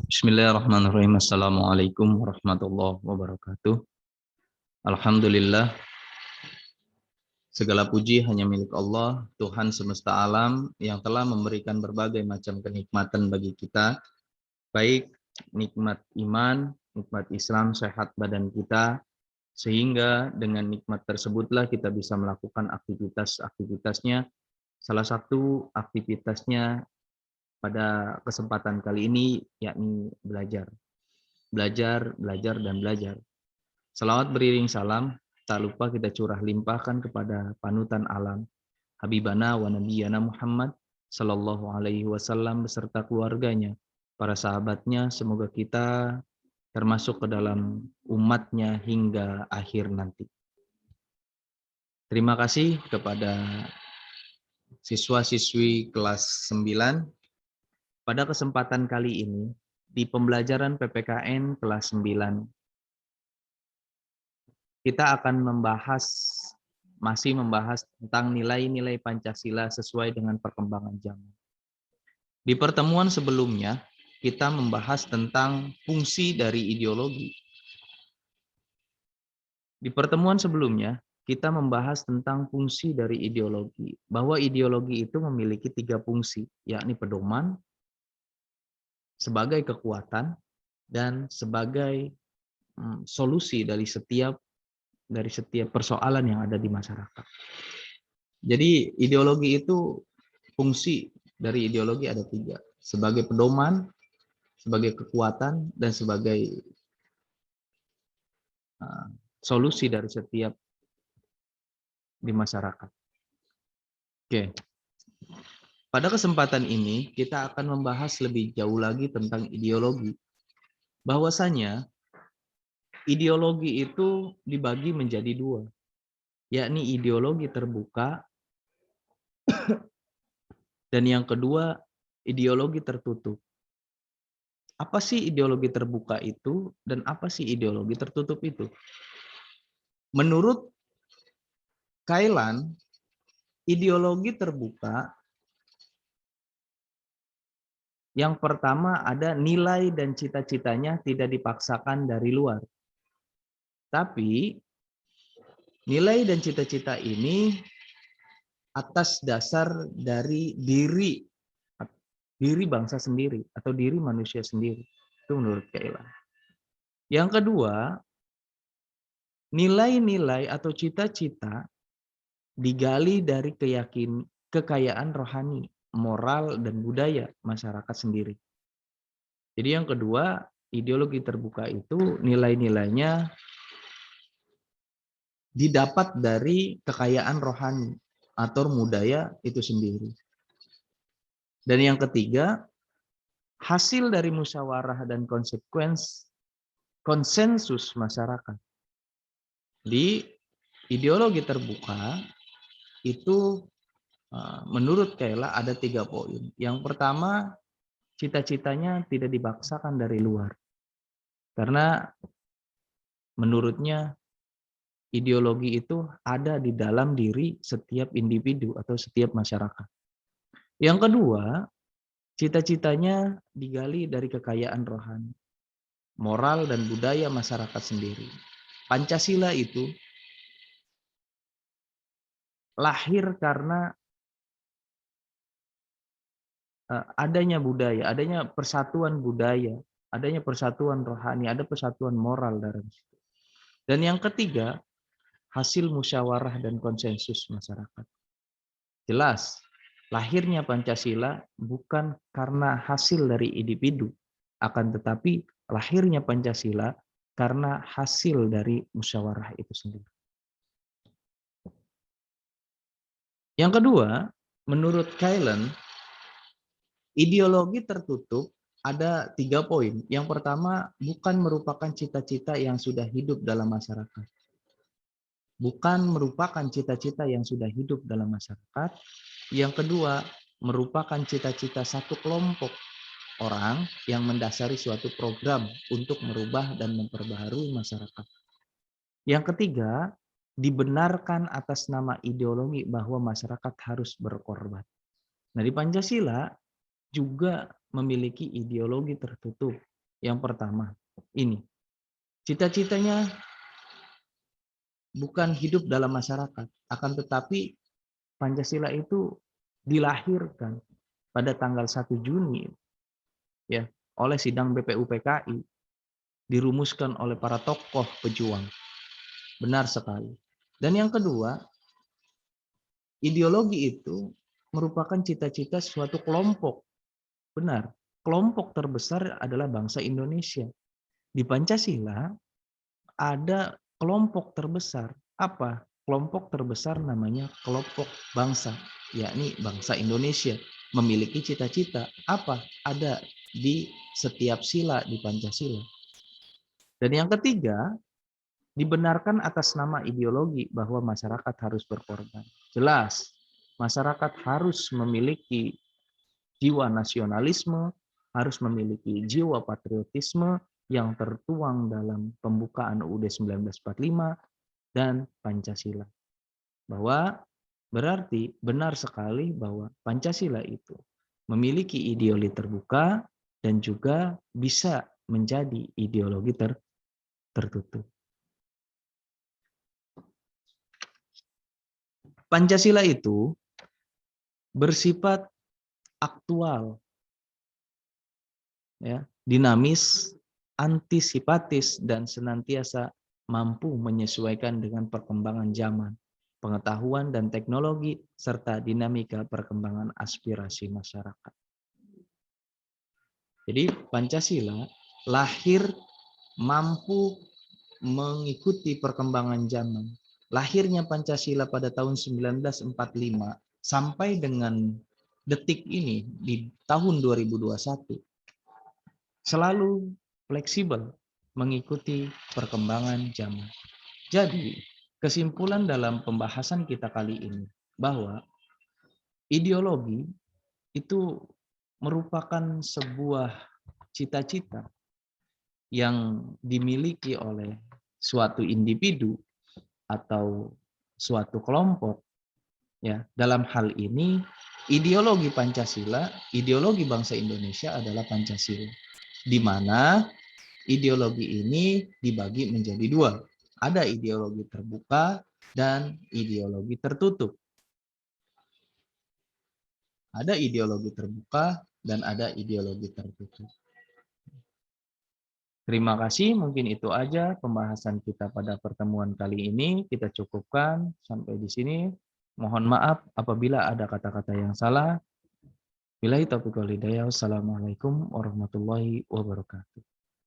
Bismillahirrahmanirrahim. Assalamualaikum warahmatullahi wabarakatuh. Alhamdulillah, segala puji hanya milik Allah, Tuhan semesta alam yang telah memberikan berbagai macam kenikmatan bagi kita, baik nikmat iman, nikmat Islam, sehat badan kita, sehingga dengan nikmat tersebutlah kita bisa melakukan aktivitas-aktivitasnya. Salah satu aktivitasnya pada kesempatan kali ini yakni belajar. Belajar, dan belajar. Salawat beriring salam, tak lupa kita curah limpahkan kepada panutan alam, Habibana wa Nabiyana Muhammad Sallallahu Alaihi Wasallam beserta keluarganya, para sahabatnya, semoga kita termasuk ke dalam umatnya hingga akhir nanti. Terima kasih kepada siswa-siswi kelas 9. Pada kesempatan kali ini, di pembelajaran PPKN kelas 9, kita akan masih membahas tentang nilai-nilai Pancasila sesuai dengan perkembangan zaman. Di pertemuan sebelumnya, kita membahas tentang fungsi dari ideologi. Di pertemuan sebelumnya, kita membahas tentang fungsi dari ideologi, bahwa ideologi itu memiliki 3 fungsi, yakni pedoman, sebagai kekuatan, dan sebagai solusi dari setiap persoalan yang ada di masyarakat. Jadi ideologi itu, fungsi dari ideologi ada 3, sebagai pedoman, sebagai kekuatan, dan sebagai solusi dari setiap di masyarakat. Oke. Pada kesempatan ini kita akan membahas lebih jauh lagi tentang ideologi. Bahwasanya ideologi itu dibagi menjadi 2, yakni ideologi terbuka dan yang kedua ideologi tertutup. Apa sih ideologi terbuka itu dan apa sih ideologi tertutup itu? Menurut Kailan, ideologi terbuka yang pertama ada nilai dan cita-citanya tidak dipaksakan dari luar. Tapi nilai dan cita-cita ini atas dasar dari diri bangsa sendiri atau diri manusia sendiri. Itu menurut Kailan. Yang kedua, nilai-nilai atau cita-cita digali dari kekayaan rohani, moral, dan budaya masyarakat sendiri. Jadi yang kedua, ideologi terbuka itu nilai-nilainya didapat dari kekayaan rohani atau budaya itu sendiri. Dan yang ketiga, hasil dari musyawarah dan konsensus masyarakat. Di ideologi terbuka itu menurut Kailan ada 3 poin. Yang pertama, cita-citanya tidak dipaksakan dari luar. Karena menurutnya ideologi itu ada di dalam diri setiap individu atau setiap masyarakat. Yang kedua, cita-citanya digali dari kekayaan rohani, moral dan budaya masyarakat sendiri. Pancasila itu lahir karena adanya budaya, adanya persatuan budaya, adanya persatuan rohani, ada persatuan moral dalam situ. Dan yang ketiga, hasil musyawarah dan konsensus masyarakat. Jelas, lahirnya Pancasila bukan karena hasil dari individu, akan tetapi lahirnya Pancasila karena hasil dari musyawarah itu sendiri. Yang kedua, menurut Kailan, ideologi tertutup ada 3 poin. Yang pertama, bukan merupakan cita-cita yang sudah hidup dalam masyarakat. Bukan merupakan cita-cita yang sudah hidup dalam masyarakat. Yang kedua, merupakan cita-cita satu kelompok orang yang mendasari suatu program untuk merubah dan memperbaharui masyarakat. Yang ketiga, dibenarkan atas nama ideologi bahwa masyarakat harus berkorban. Nah, di Pancasila juga memiliki ideologi tertutup, Yang pertama, ini. Cita-citanya bukan hidup dalam masyarakat, akan tetapi Pancasila itu dilahirkan pada tanggal 1 Juni ya oleh sidang BPUPKI, dirumuskan oleh para tokoh pejuang. Benar sekali. Dan yang kedua, ideologi itu merupakan cita-cita suatu kelompok. Benar. Kelompok terbesar adalah bangsa Indonesia. Di Pancasila ada kelompok terbesar. Apa? Kelompok terbesar namanya kelompok bangsa, yakni bangsa Indonesia. Memiliki cita-cita. Apa? Ada di setiap sila di Pancasila. Dan yang ketiga, dibenarkan atas nama ideologi bahwa masyarakat harus berkorban. Jelas, masyarakat harus memiliki jiwa nasionalisme, harus memiliki jiwa patriotisme yang tertuang dalam pembukaan UUD 1945 dan Pancasila. Bahwa berarti benar sekali bahwa Pancasila itu memiliki ideologi terbuka dan juga bisa menjadi ideologi tertutup. Pancasila itu bersifat aktual, ya, dinamis, antisipatis, dan senantiasa mampu menyesuaikan dengan perkembangan zaman, pengetahuan dan teknologi, serta dinamika perkembangan aspirasi masyarakat. Jadi Pancasila lahir mampu mengikuti perkembangan zaman. Lahirnya Pancasila pada tahun 1945 sampai dengan detik ini di tahun 2021 selalu fleksibel mengikuti perkembangan zaman. Jadi, kesimpulan dalam pembahasan kita kali ini bahwa ideologi itu merupakan sebuah cita-cita yang dimiliki oleh suatu individu atau suatu kelompok, ya. Dalam hal ini ideologi Pancasila, ideologi bangsa Indonesia adalah Pancasila, di mana ideologi ini dibagi menjadi dua. Ada ideologi terbuka dan ideologi tertutup. Ada ideologi terbuka dan ada ideologi tertutup. Terima kasih, mungkin itu aja pembahasan kita pada pertemuan kali ini. Kita cukupkan sampai di sini. Mohon maaf apabila ada kata-kata yang salah. Billahi taufiq wal hidayah. Wassalamualaikum warahmatullahi wabarakatuh.